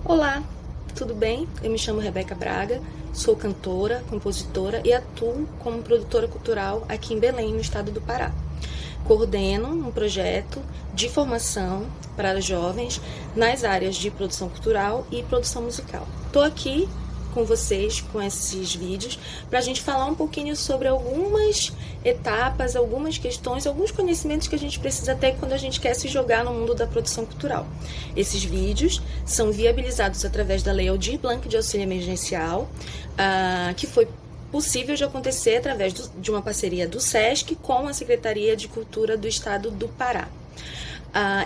Olá, tudo bem? Eu me chamo Rebeca Braga, sou cantora, compositora e atuo como produtora cultural aqui em Belém, no estado do Pará. Coordeno um projeto de formação para jovens nas áreas de produção cultural e produção musical. Estou aqui com vocês, com esses vídeos, para a gente falar um pouquinho sobre algumas etapas, algumas questões, alguns conhecimentos que a gente precisa ter quando a gente quer se jogar no mundo da produção cultural. Esses vídeos são viabilizados através da Lei Aldir Blanc de Auxílio Emergencial, que foi possível de acontecer através de uma parceria do SESC com a Secretaria de Cultura do Estado do Pará.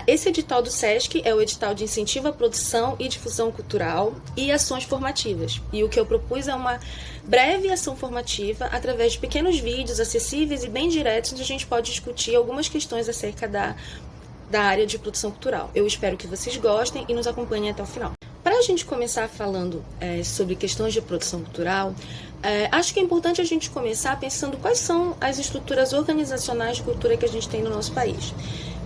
Esse edital do SESC é o edital de incentivo à produção e difusão cultural e ações formativas. E o que eu propus é uma breve ação formativa através de pequenos vídeos acessíveis e bem diretos, onde a gente pode discutir algumas questões acerca da área de produção cultural. Eu espero que vocês gostem e nos acompanhem até o final. Para a gente começar falando sobre questões de produção cultural, acho que é importante a gente começar pensando quais são as estruturas organizacionais de cultura que a gente tem no nosso país.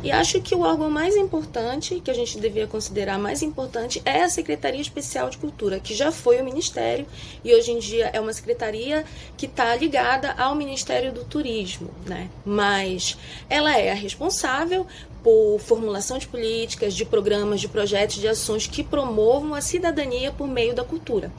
E acho que o órgão mais importante, que a gente devia considerar mais importante, é a Secretaria Especial de Cultura, que já foi o Ministério e hoje em dia é uma secretaria que está ligada ao Ministério do Turismo, né? Mas ela é a responsável por formulação de políticas, de programas, de projetos, de ações que promovam a cidadania por meio da cultura.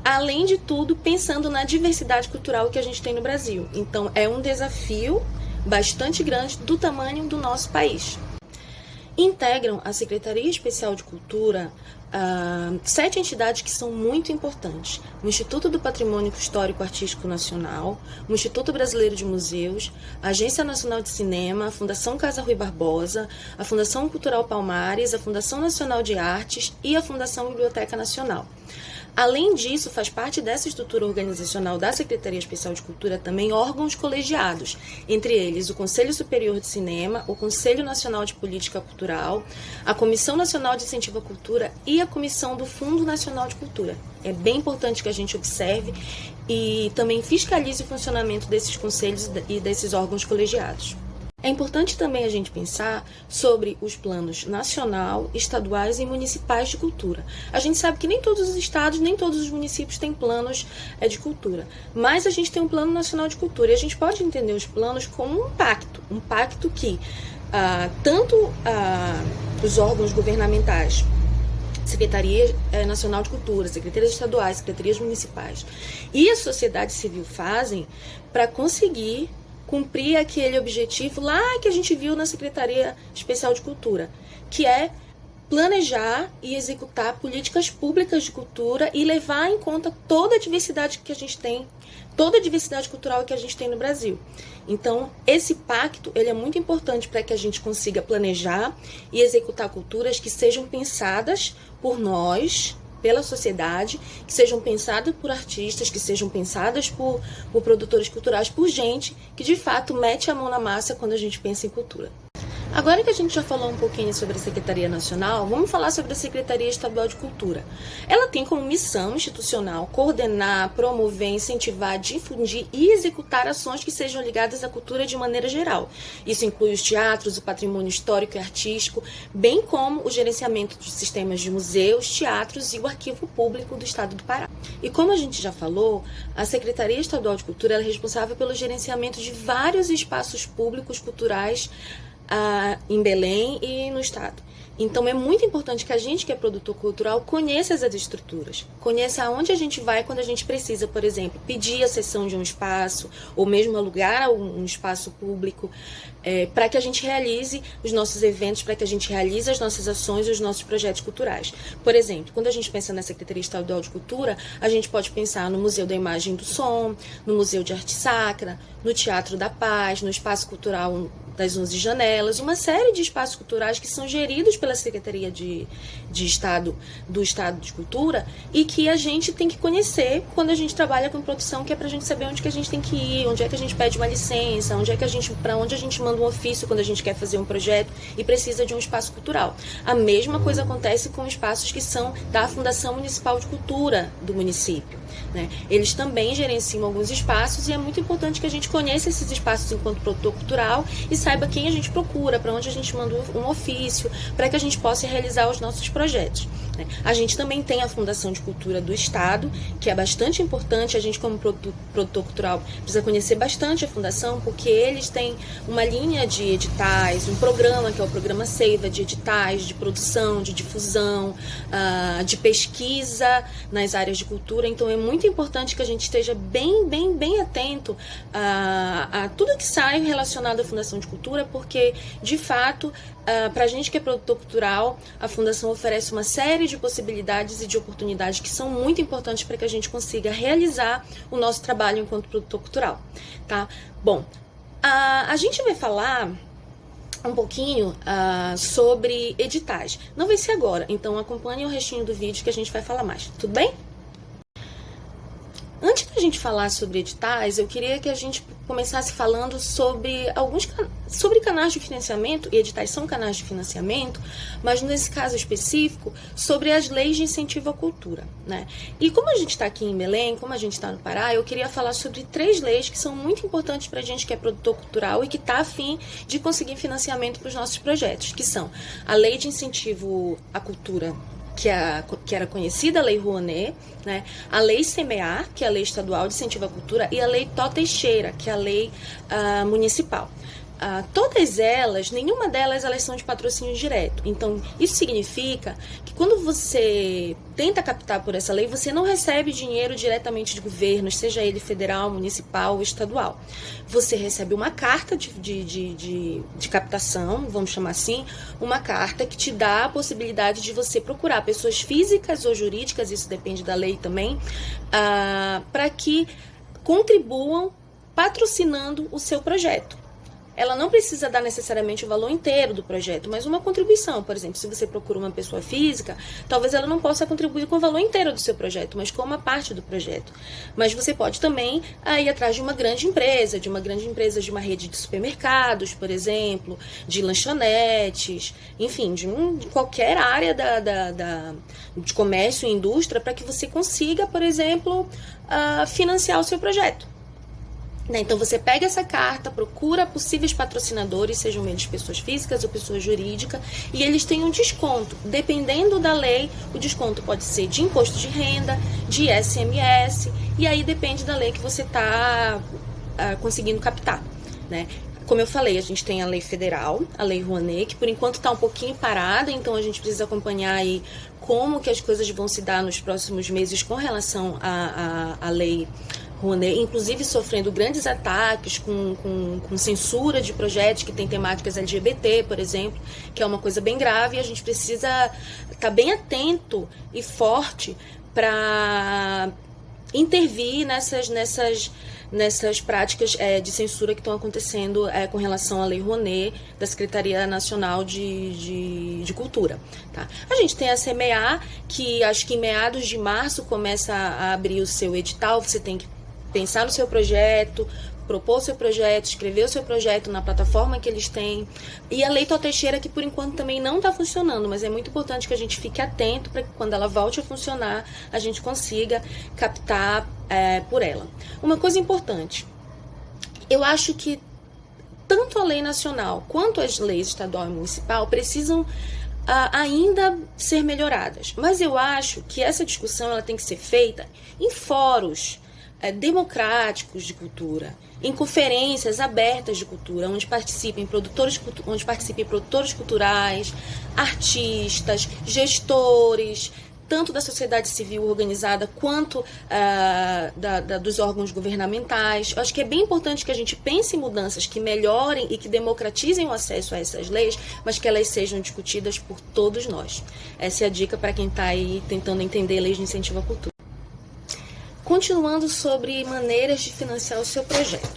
Além de tudo, pensando na diversidade cultural que a gente tem no Brasil. Então, é um desafio bastante grande do tamanho do nosso país. Integram a Secretaria Especial de Cultura 7 entidades que são muito importantes: o Instituto do Patrimônio Histórico Artístico Nacional, o Instituto Brasileiro de Museus, a Agência Nacional de Cinema, a Fundação Casa Rui Barbosa, a Fundação Cultural Palmares, a Fundação Nacional de Artes e a Fundação Biblioteca Nacional. Além disso, faz parte dessa estrutura organizacional da Secretaria Especial de Cultura também órgãos colegiados, entre eles o Conselho Superior de Cinema, o Conselho Nacional de Política Cultural, a Comissão Nacional de Incentivo à Cultura e a Comissão do Fundo Nacional de Cultura. É bem importante que a gente observe e também fiscalize o funcionamento desses conselhos e desses órgãos colegiados. É importante também a gente pensar sobre os planos nacional, estaduais e municipais de cultura. A gente sabe que nem todos os estados, nem todos os municípios têm planos de cultura, mas a gente tem um plano nacional de cultura e a gente pode entender os planos como um pacto que tanto os órgãos governamentais, Secretaria Nacional de Cultura, Secretarias Estaduais, Secretarias Municipais e a sociedade civil fazem para conseguir cumprir aquele objetivo lá que a gente viu na Secretaria Especial de Cultura, que é planejar e executar políticas públicas de cultura e levar em conta toda a diversidade que a gente tem, toda a diversidade cultural que a gente tem no Brasil. Então, esse pacto ele é muito importante para que a gente consiga planejar e executar culturas que sejam pensadas por nós, pela sociedade, que sejam pensadas por artistas, que sejam pensadas por produtores culturais, por gente que de fato mete a mão na massa quando a gente pensa em cultura. Agora que a gente já falou um pouquinho sobre a Secretaria Nacional, vamos falar sobre a Secretaria Estadual de Cultura. Ela tem como missão institucional coordenar, promover, incentivar, difundir e executar ações que sejam ligadas à cultura de maneira geral. Isso inclui os teatros, o patrimônio histórico e artístico, bem como o gerenciamento de sistemas de museus, teatros e o arquivo público do Estado do Pará. E como a gente já falou, a Secretaria Estadual de Cultura é responsável pelo gerenciamento de vários espaços públicos culturais em Belém e no estado. Então é muito importante que a gente que é produtor cultural conheça essas estruturas, conheça aonde a gente vai quando a gente precisa, por exemplo, pedir a cessão de um espaço ou mesmo alugar um espaço público para que a gente realize os nossos eventos, para que a gente realize as nossas ações e os nossos projetos culturais. Por exemplo, quando a gente pensa na Secretaria Estadual de Cultura, a gente pode pensar no Museu da Imagem e do Som, no Museu de Arte Sacra, no Teatro da Paz, no Espaço Cultural das 11 Janelas, uma série de espaços culturais que são geridos pela Secretaria do Estado de Cultura e que a gente tem que conhecer quando a gente trabalha com produção, que é pra gente saber onde que a gente tem que ir, onde é que a gente pede uma licença, para onde a gente manda um ofício quando a gente quer fazer um projeto e precisa de um espaço cultural. A mesma coisa acontece com espaços que são da Fundação Municipal de Cultura do município, né? Eles também gerenciam alguns espaços e é muito importante que a gente conheça esses espaços enquanto produtor cultural e saiba quem a gente procura, para onde a gente manda um ofício, para que a gente possa realizar os nossos projetos. né? A gente também tem a Fundação de Cultura do Estado, que é bastante importante. A gente, como produtor cultural, precisa conhecer bastante a Fundação, porque eles têm uma linha de editais, um programa, que é o Programa Seiva, de editais, de produção, de difusão, de pesquisa nas áreas de cultura. Então é muito importante que a gente esteja bem atento a tudo que sai relacionado à Fundação de Cultura, porque, de fato, para a gente que é produtor cultural, a Fundação oferece uma série de possibilidades e de oportunidades que são muito importantes para que a gente consiga realizar o nosso trabalho enquanto produtor cultural, tá? Bom, a gente vai falar um pouquinho sobre editais. Não vai ser agora, então acompanhe o restinho do vídeo que a gente vai falar mais, tudo bem? Antes da gente falar sobre editais, eu queria que a gente começasse falando sobre sobre canais de financiamento, e editais são canais de financiamento, mas nesse caso específico, sobre as leis de incentivo à cultura, né? E como a gente está aqui em Belém, como a gente está no Pará, eu queria falar sobre 3 leis que são muito importantes para a gente que é produtor cultural e que está a fim de conseguir financiamento para os nossos projetos, que são a Lei de Incentivo à Cultura, que era conhecida a Lei Rouanet, né? A Lei Semear, que é a Lei Estadual de Incentivo à Cultura, e a Lei Tó Teixeira, que é a Lei Municipal. Todas elas, nenhuma delas, elas são de patrocínio direto. Então, isso significa que quando você tenta captar por essa lei, você não recebe dinheiro diretamente de governos, seja ele federal, municipal ou estadual. Você recebe uma carta de captação, vamos chamar assim, uma carta que te dá a possibilidade de você procurar pessoas físicas ou jurídicas, isso depende da lei também, para que contribuam patrocinando o seu projeto. Ela não precisa dar necessariamente o valor inteiro do projeto, mas uma contribuição. Por exemplo, se você procura uma pessoa física, talvez ela não possa contribuir com o valor inteiro do seu projeto, mas com uma parte do projeto. Mas você pode também ir atrás de uma grande empresa, de uma rede de supermercados, por exemplo, de lanchonetes, enfim, de qualquer área de comércio e indústria, para que você consiga, por exemplo, financiar o seu projeto. Então você pega essa carta, procura possíveis patrocinadores, sejam eles pessoas físicas ou pessoas jurídicas, e eles têm um desconto. Dependendo da lei, o desconto pode ser de imposto de renda, de SMS, e aí depende da lei que você está conseguindo captar, né? Como eu falei, a gente tem a lei federal, a lei Rouanet, que por enquanto está um pouquinho parada, então a gente precisa acompanhar aí como que as coisas vão se dar nos próximos meses com relação à lei Rouanet, inclusive sofrendo grandes ataques com censura de projetos que têm temáticas LGBT, por exemplo, que é uma coisa bem grave, e a gente precisa estar bem atento e forte para intervir nessas práticas de censura que estão acontecendo com relação à Lei Rouanet da Secretaria Nacional de Cultura. Tá? A gente tem a Semear, que acho que em meados de março começa a abrir o seu edital. Você tem que pensar no seu projeto, propor o seu projeto, escrever o seu projeto na plataforma que eles têm. E a Lei Tó Teixeira, que por enquanto também não está funcionando, mas é muito importante que a gente fique atento para que quando ela volte a funcionar, a gente consiga captar por ela. Uma coisa importante, eu acho que tanto a lei nacional quanto as leis estadual e municipal precisam ainda ser melhoradas. Mas eu acho que essa discussão ela tem que ser feita em fóruns democráticos de cultura, em conferências abertas de cultura, onde participem produtores culturais, artistas, gestores, tanto da sociedade civil organizada quanto dos órgãos governamentais. Eu acho que é bem importante que a gente pense em mudanças que melhorem e que democratizem o acesso a essas leis, mas que elas sejam discutidas por todos nós. Essa é a dica para quem está aí tentando entender leis de incentivo à cultura. Continuando sobre maneiras de financiar o seu projeto.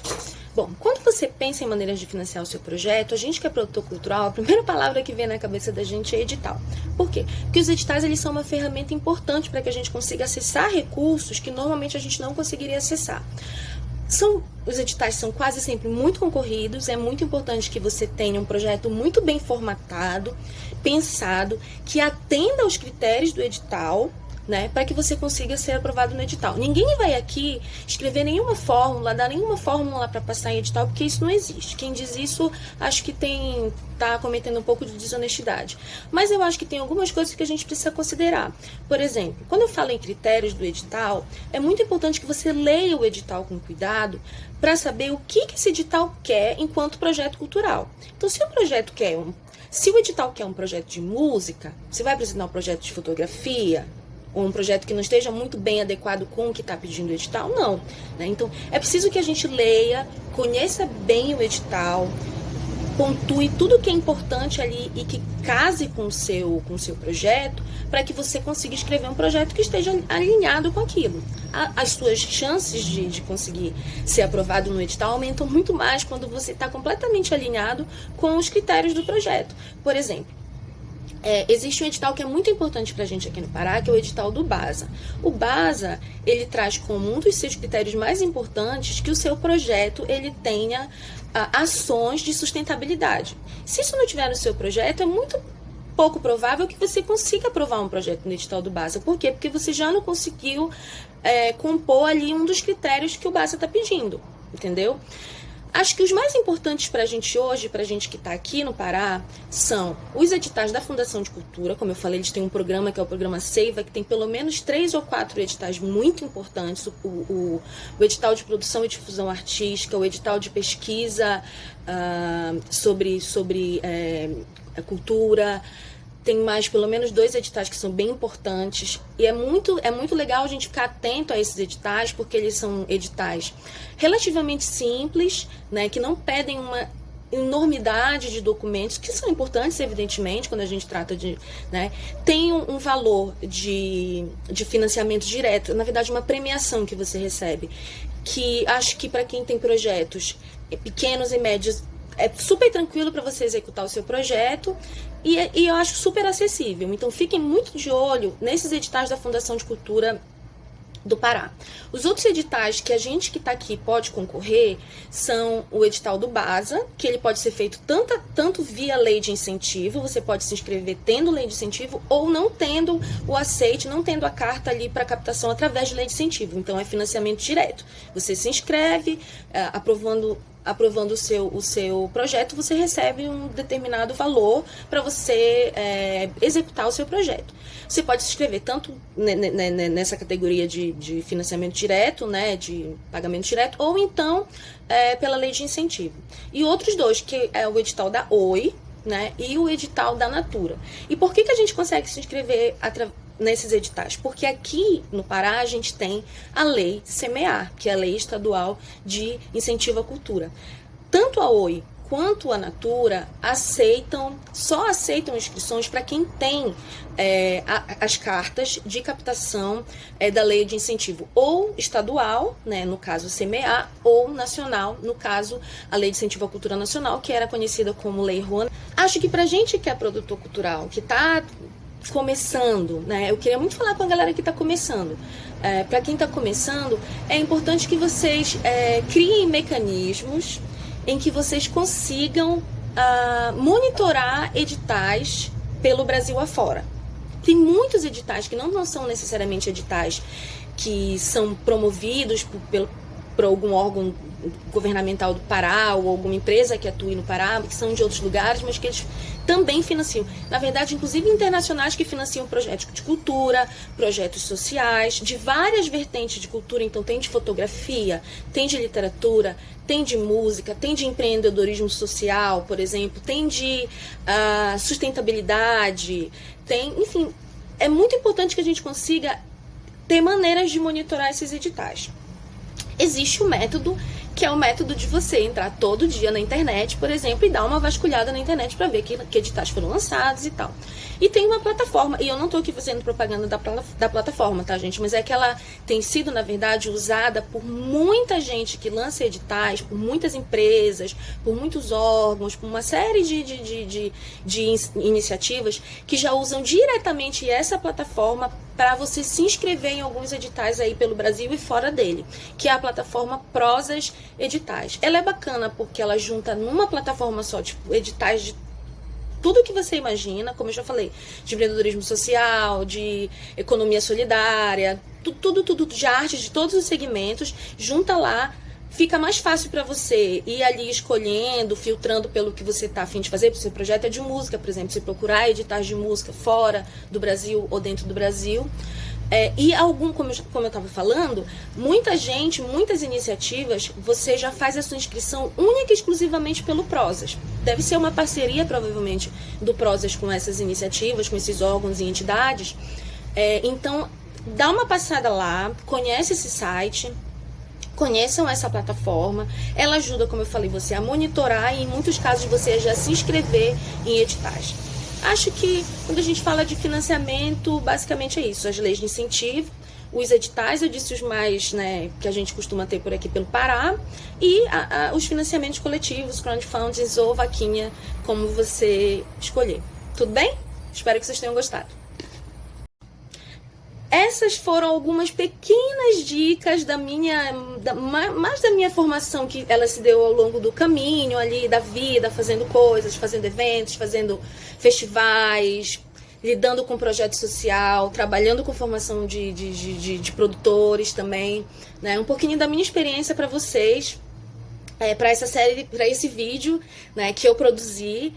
Bom, quando você pensa em maneiras de financiar o seu projeto, a gente que é produtor cultural, a primeira palavra que vem na cabeça da gente é edital. Por quê? Porque os editais eles são uma ferramenta importante para que a gente consiga acessar recursos que normalmente a gente não conseguiria acessar. Os editais são quase sempre muito concorridos, é muito importante que você tenha um projeto muito bem formatado, pensado, que atenda aos critérios do edital, né, para que você consiga ser aprovado no edital. Ninguém vai aqui escrever nenhuma fórmula, dar nenhuma fórmula para passar em edital, porque isso não existe. Quem diz isso, acho que tá cometendo um pouco de desonestidade. Mas eu acho que tem algumas coisas que a gente precisa considerar. Por exemplo, quando eu falo em critérios do edital, é muito importante que você leia o edital com cuidado para saber o que esse edital quer enquanto projeto cultural. Então, se o edital quer um projeto de música, você vai apresentar um projeto de fotografia, ou um projeto que não esteja muito bem adequado com o que está pedindo o edital? Não. Né? Então, é preciso que a gente leia, conheça bem o edital, pontue tudo que é importante ali e que case com o seu projeto, para que você consiga escrever um projeto que esteja alinhado com aquilo. As suas chances de conseguir ser aprovado no edital aumentam muito mais quando você está completamente alinhado com os critérios do projeto. Por exemplo, existe um edital que é muito importante para a gente aqui no Pará, que é o edital do BASA. O BASA, ele traz como um dos seus critérios mais importantes que o seu projeto ele tenha ações de sustentabilidade. Se isso não tiver no seu projeto, é muito pouco provável que você consiga aprovar um projeto no edital do BASA. Por quê? Porque você já não conseguiu compor ali um dos critérios que o BASA está pedindo, entendeu? Acho que os mais importantes para a gente hoje, para a gente que está aqui no Pará, são os editais da Fundação de Cultura. Como eu falei, eles têm um programa que é o programa Seiva, que tem pelo menos 3 ou 4 editais muito importantes. O edital de produção e difusão artística, o edital de pesquisa sobre a cultura. Tem mais pelo menos 2 editais que são bem importantes. E é muito legal a gente ficar atento a esses editais, porque eles são editais relativamente simples, né, que não pedem uma enormidade de documentos, que são importantes, evidentemente, quando a gente trata de... Né, tem um valor de financiamento direto, na verdade, uma premiação que você recebe, que acho que para quem tem projetos pequenos e médios, é super tranquilo para você executar o seu projeto e eu acho super acessível. Então, fiquem muito de olho nesses editais da Fundação de Cultura do Pará. Os outros editais que a gente que está aqui pode concorrer são o edital do BASA, que ele pode ser feito tanto via lei de incentivo, você pode se inscrever tendo lei de incentivo ou não tendo o aceite, não tendo a carta ali para captação através de lei de incentivo. Então, é financiamento direto. Você se inscreve, aprovando o seu projeto, você recebe um determinado valor para você executar o seu projeto. Você pode se inscrever tanto nessa categoria de financiamento direto, né, de pagamento direto, ou então pela lei de incentivo. E outros dois, que é o edital da Oi, né, e o edital da Natura. E por que a gente consegue se inscrever nesses editais? Porque aqui no Pará a gente tem a lei SEMEAR, que é a Lei Estadual de Incentivo à Cultura. Tanto a Oi quanto a Natura só aceitam inscrições para quem tem as cartas de captação da lei de incentivo, ou estadual, né, no caso SEMEAR, ou nacional, no caso a Lei de Incentivo à Cultura Nacional, que era conhecida como Lei Rouanet. Acho que para a gente que é produtor cultural, que está começando, né? Eu queria muito falar com a galera que está começando. Para quem está começando, é importante que vocês criem mecanismos em que vocês consigam monitorar editais pelo Brasil afora. Tem muitos editais que não são necessariamente editais que são promovidos por algum órgão governamental do Pará ou alguma empresa que atue no Pará, que são de outros lugares, mas que eles também financiam. Na verdade, inclusive internacionais que financiam projetos de cultura, projetos sociais, de várias vertentes de cultura. Então tem de fotografia, tem de literatura, tem de música, tem de empreendedorismo social, por exemplo, tem de sustentabilidade, enfim, é muito importante que a gente consiga ter maneiras de monitorar esses editais. Existe um método, que é o método de você entrar todo dia na internet, por exemplo, e dar uma vasculhada na internet para ver que editais foram lançados e tal. E tem uma plataforma, e eu não estou aqui fazendo propaganda da plataforma, tá, gente? Mas é que ela tem sido, na verdade, usada por muita gente que lança editais, por muitas empresas, por muitos órgãos, por uma série de iniciativas que já usam diretamente essa plataforma para você se inscrever em alguns editais aí pelo Brasil e fora dele, que é a plataforma Prosas Editais. Ela é bacana porque ela junta numa plataforma só, tipo, editais de tudo que você imagina, como eu já falei, de empreendedorismo social, de economia solidária, tudo de arte, de todos os segmentos, junta lá. Fica mais fácil para você ir ali escolhendo, filtrando pelo que você está a fim de fazer. O seu projeto é de música, por exemplo, você procurar editais de música fora do Brasil ou dentro do Brasil. E como eu estava falando, muita gente, muitas iniciativas, você já faz a sua inscrição única e exclusivamente pelo Prozas. Deve ser uma parceria, provavelmente, do Prozas com essas iniciativas, com esses órgãos e entidades. Então, dá uma passada lá, conhece esse site, conheçam essa plataforma. Ela ajuda, como eu falei, você a monitorar e, em muitos casos, você já se inscrever em editais. Acho que quando a gente fala de financiamento, basicamente é isso. As leis de incentivo, os editais, eu disse os mais, né, que a gente costuma ter por aqui pelo Pará, e os financiamentos coletivos, crowdfundings ou vaquinha, como você escolher. Tudo bem? Espero que vocês tenham gostado. Essas foram algumas pequenas dicas mais da minha formação, que ela se deu ao longo do caminho ali, da vida, fazendo coisas, fazendo eventos, fazendo festivais, lidando com projeto social, trabalhando com formação de produtores também, né? Um pouquinho da minha experiência para vocês, para essa série, para esse vídeo, né, que eu produzi.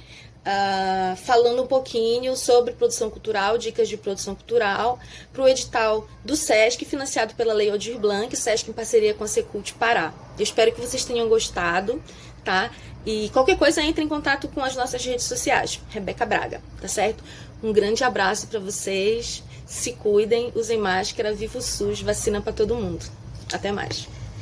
Falando um pouquinho sobre produção cultural, dicas de produção cultural, para o edital do SESC, financiado pela Lei Aldir Blanc, SESC em parceria com a Secult Pará. Eu espero que vocês tenham gostado, tá? E qualquer coisa, entre em contato com as nossas redes sociais, Rebeca Braga, tá certo? Um grande abraço para vocês, se cuidem, usem máscara, viva o SUS, vacina para todo mundo. Até mais.